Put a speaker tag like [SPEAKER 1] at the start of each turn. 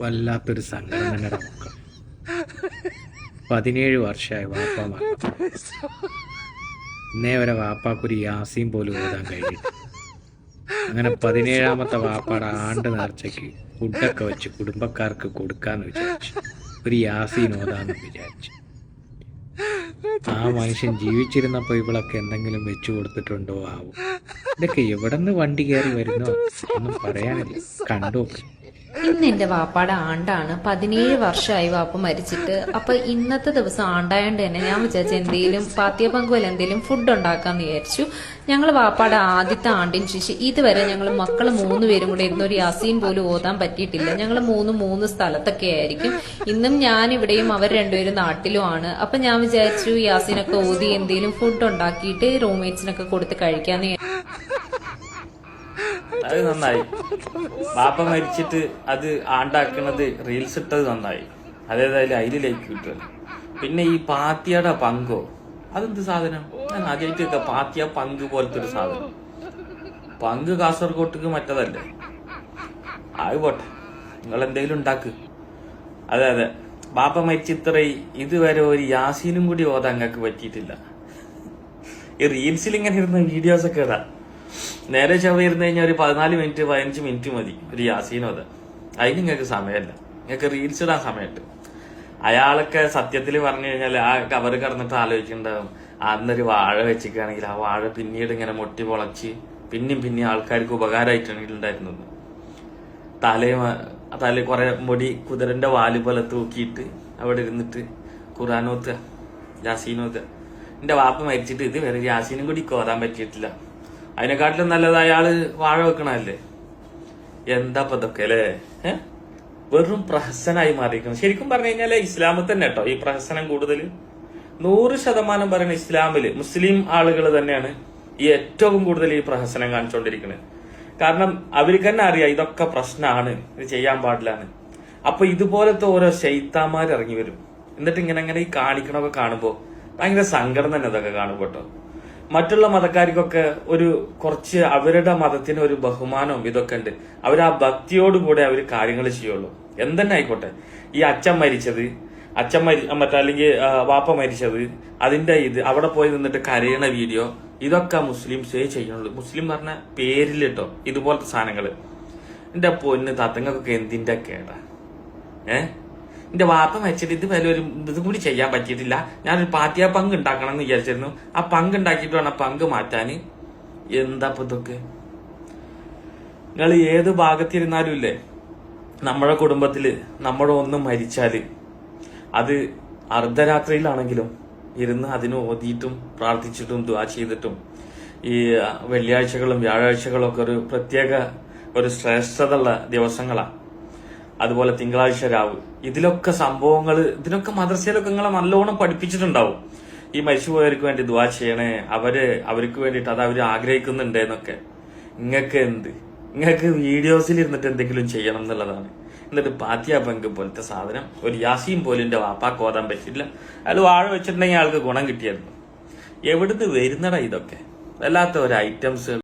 [SPEAKER 1] വല്ലാത്തൊരു സങ്കടം തന്നെ നമുക്ക്. 17 വർഷമായി വാപ്പ മരണം. ഇന്നേ വരെ വാപ്പാക്കൊരു യാസീൻ പോലും ഓതാൻ കഴിഞ്ഞിട്ട്. അങ്ങനെ 17ാമത്തെ വാപ്പാടെ ആണ്ട് നേർച്ചയ്ക്ക് ഫുഡൊക്കെ വെച്ച് കുടുംബക്കാർക്ക് കൊടുക്കാന്ന് വിചാരിച്ചു. ഒരു യാസീൻ ഓതാന്ന് വിചാരിച്ചു. ആ മനുഷ്യൻ ജീവിച്ചിരുന്നപ്പോൾ ഇവളൊക്കെ എന്തെങ്കിലും വെച്ചു കൊടുത്തിട്ടുണ്ടോ ആവും. ഇതൊക്കെ എവിടെ നിന്ന് വണ്ടി കയറി വരുന്നോ ഒന്നും പറയാനില്ല. കണ്ടു.
[SPEAKER 2] ഇന്ന് എന്റെ വാപ്പാടെ ആണ്ടാണ്. 17 വർഷമായി വാപ്പ മരിച്ചിട്ട്. അപ്പൊ ഇന്നത്തെ ദിവസം ആണ്ടായോണ്ട് തന്നെ ഞാൻ വിചാരിച്ചു എന്തെങ്കിലും പാത്തിയ പങ്കുവല്ല എന്തെങ്കിലും ഫുഡ് ഉണ്ടാക്കാന്ന് വിചാരിച്ചു. ഞങ്ങൾ വാപ്പാടെ ആദ്യത്തെ ആണ്ടിന് ശേഷം ഇതുവരെ ഞങ്ങൾ മക്കള് 3 പേരും കൂടെ ഇരുന്ന് ഒരു യാസീൻ പോലും ഓതാൻ പറ്റിയിട്ടില്ല. ഞങ്ങൾ മൂന്ന് സ്ഥലത്തൊക്കെ ആയിരിക്കും. ഇന്നും ഞാൻ ഇവിടെയും അവർ രണ്ടുപേരും നാട്ടിലും ആണ്. അപ്പൊ ഞാൻ വിചാരിച്ചു യാസീനൊക്കെ ഓതി എന്തെങ്കിലും ഫുഡ് ഉണ്ടാക്കിയിട്ട് റൂംമേറ്റ്സിനൊക്കെ കൊടുത്ത് കഴിക്കാന്ന്.
[SPEAKER 3] അത് നന്നായി. ബാപ്പ മരിച്ചിട്ട് അത് ആണ്ടാക്കുന്നത് റീൽസ് ഇട്ടത് നന്നായി. അതേതായാലും അതിലേക്ക് കിട്ടുമല്ലോ. പിന്നെ ഈ പാത്തിയുടെ പങ്കോ, അതെന്ത് സാധനം? ഞാൻ ആദ്യമായിട്ട് പാത്തിയ പങ്ക് പോലത്തെ ഒരു സാധനം. പങ്ക് കാസർഗോട്ടേക്ക് മറ്റതല്ലേ? അത് പോട്ടെ, നിങ്ങൾ എന്തെങ്കിലും ഉണ്ടാക്ക്. അതെ ബാപ്പ മരിച്ചിത്ര ഇതുവരെ ഒരു യാസീനും കൂടി ഓതാൻ നിങ്ങൾക്ക് പറ്റിയിട്ടില്ല. ഈ റീൽസിൽ ഇങ്ങനെ ഇരുന്ന വീഡിയോസ് ഒക്കെ ഇടാ. നേരെ ചവ ഇരുന്ന് കഴിഞ്ഞാൽ ഒരു 14 മിനിറ്റ് 15 മിനിറ്റ് മതി ഒരു യാസീൻ ഓതാൻ. അതിന് നിങ്ങൾക്ക് സമയമല്ല. നിങ്ങൾക്ക് റീൽസ് ഇടാൻ സമയമുണ്ട്. അയാളൊക്കെ സത്യത്തിൽ പറഞ്ഞു കഴിഞ്ഞാൽ ആ കവർ കിടന്നിട്ട് ആലോചിക്കുന്നുണ്ടാവും, അന്നൊരു വാഴ വെച്ചിരിക്കുകയാണെങ്കിൽ ആ വാഴ പിന്നീട് ഇങ്ങനെ മുട്ടി പൊളച്ച് പിന്നെയും ആൾക്കാർക്ക് ഉപകാരമായിട്ടാണ് ഉണ്ടായിരുന്നത്. തല കുറെ മുടി കുതിരന്റെ വാല് പോലെ തൂക്കിയിട്ട് അവിടെ ഇരുന്നിട്ട് ഖുറാനോത്തുക, യാസീനോത്തുക. എന്റെ വാപ്പ മരിച്ചിട്ട് ഇതുവരെ യാസീനും കൂടി കോതാൻ പറ്റിയിട്ടില്ല. അതിനെക്കാട്ടിലും നല്ലത് അയാള് വാഴ വെക്കണല്ലേ. എന്താ ഇതൊക്കെ അല്ലേ? വെറും പ്രഹസനായി മാറിയിരിക്കണം. ശരിക്കും പറഞ്ഞു കഴിഞ്ഞാല് ഇസ്ലാമിൽ തന്നെ കേട്ടോ ഈ പ്രഹസനം കൂടുതൽ. 100% പറയുന്ന ഇസ്ലാമില് മുസ്ലിം ആളുകൾ തന്നെയാണ് ഈ ഏറ്റവും കൂടുതൽ ഈ പ്രഹസനം കാണിച്ചുകൊണ്ടിരിക്കുന്നത്. കാരണം അവർക്ക് തന്നെ അറിയാം ഇതൊക്കെ പ്രശ്നമാണ്, ഇത് ചെയ്യാൻ പാടില്ലാന്ന്. അപ്പൊ ഇതുപോലത്തെ ഓരോ ശൈത്താന്മാർ ഇറങ്ങി വരും. എന്നിട്ട് ഇങ്ങനെ ഈ കാണിക്കണമൊക്കെ കാണുമ്പോ ഭയങ്കര സങ്കടം തന്നെ ഇതൊക്കെ കാണുമ്പോ കേട്ടോ. മറ്റുള്ള മതക്കാർക്കൊക്കെ ഒരു കുറച്ച് അവരുടെ മതത്തിന് ഒരു ബഹുമാനവും ഇതൊക്കെ ഉണ്ട്. അവർ ആ ഭക്തിയോടുകൂടെ അവർ കാര്യങ്ങൾ ചെയ്യുള്ളൂ. എന്തെന്നെ ആയിക്കോട്ടെ. ഈ അച്ഛൻ മരിച്ചത്, അല്ലെങ്കിൽ വാപ്പ മരിച്ചത്, അതിന്റെ അവിടെ പോയി നിന്നിട്ട് കരയണ വീഡിയോ, ഇതൊക്കെ മുസ്ലിംസേ ചെയ്യുള്ളൂ. മുസ്ലിം പറഞ്ഞ പേരിലിട്ടോ ഇതുപോലത്തെ സാധനങ്ങള്. എന്റെ പൊന്ന് തത്തങ്ങൾക്കൊക്കെ എന്തിന്റെ കേടാ? എന്റെ വാപ്പ മരിച്ചിട്ട് ഇതുവരെ ഒരു ഇതും കൂടി ചെയ്യാൻ പറ്റിയിട്ടില്ല. ഞാനൊരു പാത്തിയ പങ്ക് ഉണ്ടാക്കണം എന്ന് വിചാരിച്ചിരുന്നു. ആ പങ്ക് ഉണ്ടാക്കിയിട്ട് വേണം പങ്ക് മാറ്റാന്. എന്താ ഇതൊക്കെ? നിങ്ങൾ ഏത് ഭാഗത്തിരുന്നാലും ഇല്ലേ, നമ്മുടെ കുടുംബത്തില് നമ്മുടെ ഒന്ന് മരിച്ചാല് അത് അർദ്ധരാത്രിയിലാണെങ്കിലും ഇരുന്ന് അതിന് ഓതിയിട്ടും പ്രാർത്ഥിച്ചിട്ടും ദുആ ചെയ്തിട്ടും ഈ വെള്ളിയാഴ്ചകളും വ്യാഴാഴ്ചകളും ഒക്കെ ഒരു പ്രത്യേക ഒരു ശ്രേഷ്ഠതയുള്ള ദിവസങ്ങളാണ്. അതുപോലെ തിങ്കളാഴ്ച രാവ്, ഇതിലൊക്കെ സംഭവങ്ങൾ, ഇതിനൊക്കെ മദ്രസയിലൊക്കെ നിങ്ങളെ നല്ലോണം പഠിപ്പിച്ചിട്ടുണ്ടാവും. ഈ മരിച്ചുപോയവർക്ക് വേണ്ടി ദുആ ചെയ്യണേ, അവർക്ക് വേണ്ടിയിട്ട് അത് അവർ ആഗ്രഹിക്കുന്നുണ്ട് എന്നൊക്കെ. നിങ്ങൾക്ക് വീഡിയോസിൽ ഇരുന്നിട്ട് എന്തെങ്കിലും ചെയ്യണം എന്നുള്ളതാണ്. എന്നിട്ട് പാത്തിയ പങ്ക് പോലത്തെ സാധനം ഒരു യാസീൻ പോലും എന്റെ വാപ്പാക്ക് ഓതാൻ പറ്റില്ല. അയാൾ വാഴ വെച്ചിട്ടുണ്ടെങ്കിൽ ആൾക്ക് ഗുണം കിട്ടിയായിരുന്നു. എവിടുന്ന് വരുന്നടാ ഇതൊക്കെ? വല്ലാത്ത ഒരു ഐറ്റംസ്.